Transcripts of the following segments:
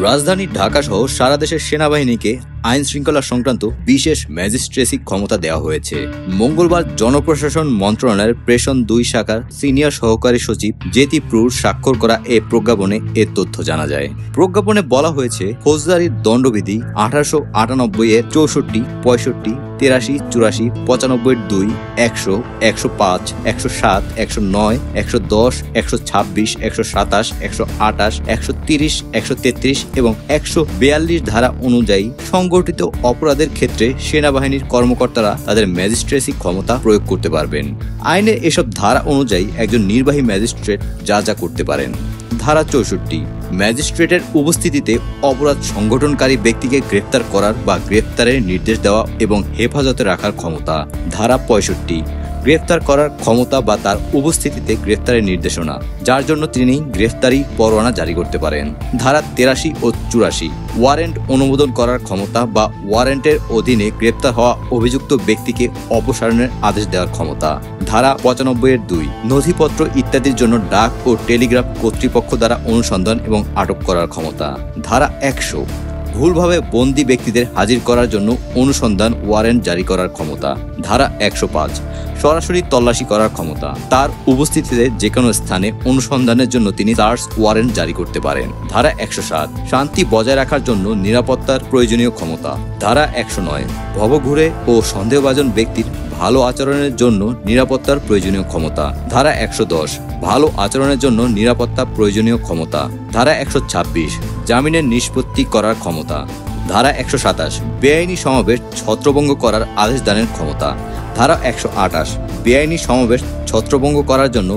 রাজধানী ঢাকা সহ সারা দেশের সেনাবাহিনীকে আইন শৃঙ্খলা সংক্রান্ত বিশেষ ম্যাজিস্ট্রেসি ক্ষমতা দেওয়া হয়েছে। মঙ্গলবার জনপ্রশাসন মন্ত্রণালয়ের প্রেষণ ২ শাখার সিনিয়র সহকারী সচিব জেতি প্রুর স্বাক্ষর করা এ প্রজ্ঞাপনে এ তথ্য জানা যায়। প্রজ্ঞাপনে বলা হয়েছে, ফৌজদারি দণ্ডবিধি 1898 এর 64, 65, 83, 84, 95, 2, 100, 105, 107, 109, 110, 126, 127, 128, 130, 133 এবং 142 ধারা অনুযায়ী সংগঠিত অপরাধের ক্ষেত্রে সেনাবাহিনীর কর্মকর্তারা তাদের ম্যাজিস্ট্রেসি ক্ষমতা প্রয়োগ করতে পারবেন। আইনের এসব ধারা অনুযায়ী একজন নির্বাহী ম্যাজিস্ট্রেট যা যা করতে পারেন। ধারা 64, ম্যাজিস্ট্রেটের উপস্থিতিতে অপরাধ সংগঠনকারী ব্যক্তিকে গ্রেফতার করার বা গ্রেফতারের নির্দেশ দেওয়া এবং হেফাজতে রাখার ক্ষমতা। ধারা 65, গ্রেফতার করার ক্ষমতা বা তার উপস্থিতিতে গ্রেফতারের নির্দেশনা, যার জন্য তিনি গ্রেফতারি পরোয়ানা জারি করতে পারেন। ধারা 83 ও 84, ওয়ারেন্ট অনুমোদন করার ক্ষমতা বা ওয়ারেন্টের অধীনে গ্রেফতার হওয়া অভিযুক্ত ব্যক্তিকে অপসারণের আদেশ দেওয়ার ক্ষমতা। ধারা 95 এর 2, নথিপত্র ইত্যাদির জন্য ডাক ও টেলিগ্রাফ কর্তৃপক্ষ দ্বারা অনুসন্ধান এবং আটক করার ক্ষমতা। ধারা 100, ভুলভাবে বন্দী ব্যক্তিদের হাজির করার জন্য অনুসন্ধান ওয়ারেন্ট জারি করার ক্ষমতা। ধারা 105, সরাসরি তল্লাশি করার ক্ষমতা। তার উপস্থিতিতে যে কোনো স্থানে অনুসন্ধানের জন্য তিনি সার্চ ওয়ারেন্ট জারি করতে পারেন। ধারা 107, শান্তি বজায় রাখার জন্য নিরাপত্তার প্রয়োজনীয় ক্ষমতা। ধারা 109, ভবঘুরে ও সন্দেহভাজন ব্যক্তির ভালো আচরণের জন্য নিরাপত্তার প্রয়োজনীয় ক্ষমতা। ধারা 110, ভালো আচরণের জন্য নিরাপত্তা প্রয়োজনীয় ক্ষমতা। ধারা 126, জামিনের নিষ্পত্তি করার ক্ষমতা। ধারা 127, বেআইনি সমাবেশ ছত্রভঙ্গ করার আদেশ দানের ক্ষমতা। ধারা 128, বেআইনি সমাবেশ ছত্রভঙ্গ করার জন্য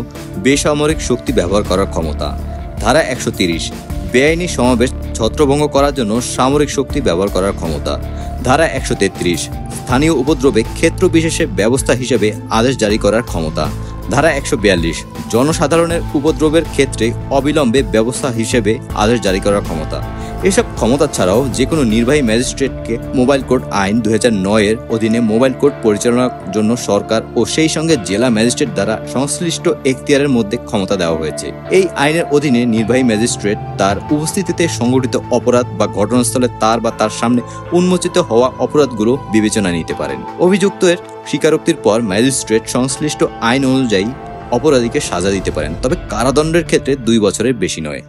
বেসামরিক শক্তি ব্যবহার করার ক্ষমতা। ধারা 130, বেআইনি সমাবেশ ছত্রভঙ্গ করার জন্য সামরিক শক্তি ব্যবহার করার ক্ষমতা। ধারা 133, স্থানীয় উপদ্রবে ক্ষেত্র বিশেষে ব্যবস্থা হিসেবে আদেশ জারি করার ক্ষমতা। ধারা 142, জনসাধারণের উপদ্রবের ক্ষেত্রে অবিলম্বে ব্যবস্থা হিসেবে আদেশ জারি করার ক্ষমতা। এসব ক্ষমতা ছাড়াও যে কোনো নির্বাহী ম্যাজিস্ট্রেটকে মোবাইল কোর্ট আইন 2009 এর অধীনে মোবাইল কোর্ট পরিচালনার জন্য সরকার ও সেই সঙ্গে জেলা ম্যাজিস্ট্রেট দ্বারা সংশ্লিষ্ট এখতিয়ারের মধ্যে ক্ষমতা দেওয়া হয়েছে। এই আইনের অধীনে নির্বাহী ম্যাজিস্ট্রেট তার উপস্থিতিতে সংঘটিত অপরাধ বা ঘটনাস্থলে তার বা তার সামনে উন্মোচিত হওয়া অপরাধগুলো বিবেচনা নিতে পারেন। অভিযুক্তের স্বীকারোক্তির পর ম্যাজিস্ট্রেট সংশ্লিষ্ট আইন অনুযায়ী অপরাধীকে সাজা দিতে পারেন, তবে কারাদণ্ডের ক্ষেত্রে 2 বছরের বেশি নয়।